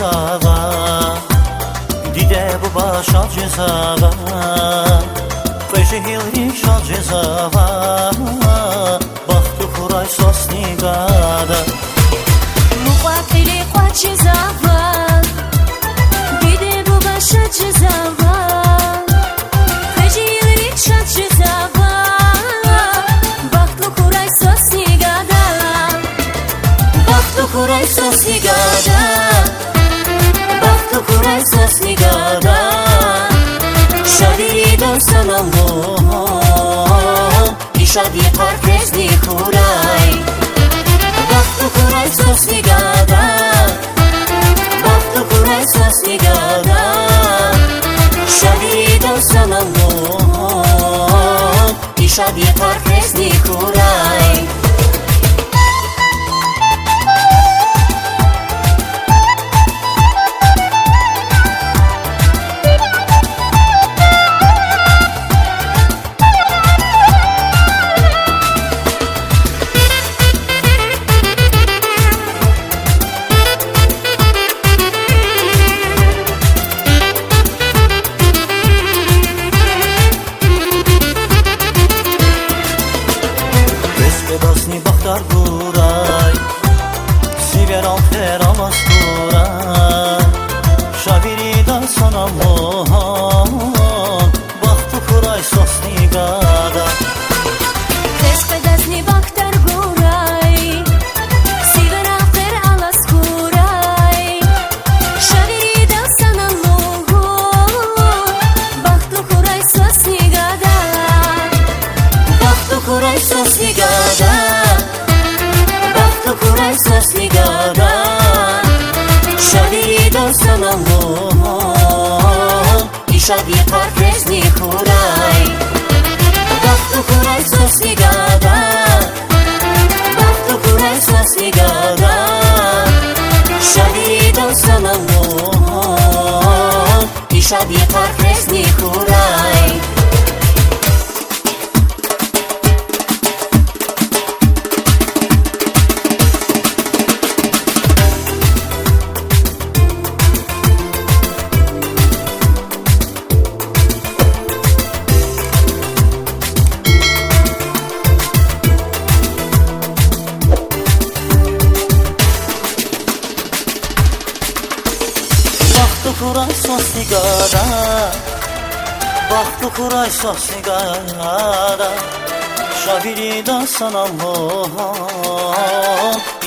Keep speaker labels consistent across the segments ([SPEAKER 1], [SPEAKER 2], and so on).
[SPEAKER 1] cezağa, دیده بو باشا جزاوا قیشه هیلی شا جزاوا باختو خورای ساس نیگادا
[SPEAKER 2] مقاتلی قوا جزاوا دیده بو باشا جزاوا قیشه هیلی شا جزاوا باختو خورای ساس نیگادا باختو خورای ساس نیگادا Kuray sosni gada Şadiri dorsan Allah İşadi parkezni kuray Baktu kuray sosni gada Baktu kuray sosni gada Şadiri dorsan Allah İşadi parkezni kuray
[SPEAKER 1] Bedasni baktar buray Siver alter alas buray Şaviri dansan Allah'an Baktı kuray sosni gada
[SPEAKER 2] Bedasni baktar buray Siver alter alas buray Şaviri dansan Allah'an Baktı kuray sosni gada Baktı kuray sosni gada Baktı kuray sosni gada Şadiri dorsan Allah İşadi parkezni kuray Baktı kuray sosni gada Baktı kuray sosni gada Şadiri dorsan Allah İşadi parkezni kuray
[SPEAKER 1] Kuray sosni gada Baktı kuray sosni gada Şaviri dansan Allah'an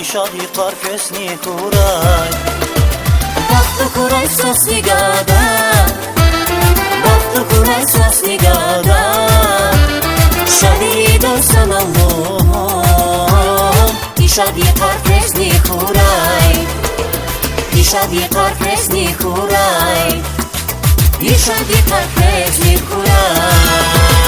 [SPEAKER 1] İşadi parkezni kuray
[SPEAKER 2] Baktı kuray sosni gada Baktı kuray sosni gada Şaviri dansan Allah'an İşadi parkezni kuray İşadi parkezni kuray İşadi parkezni kuray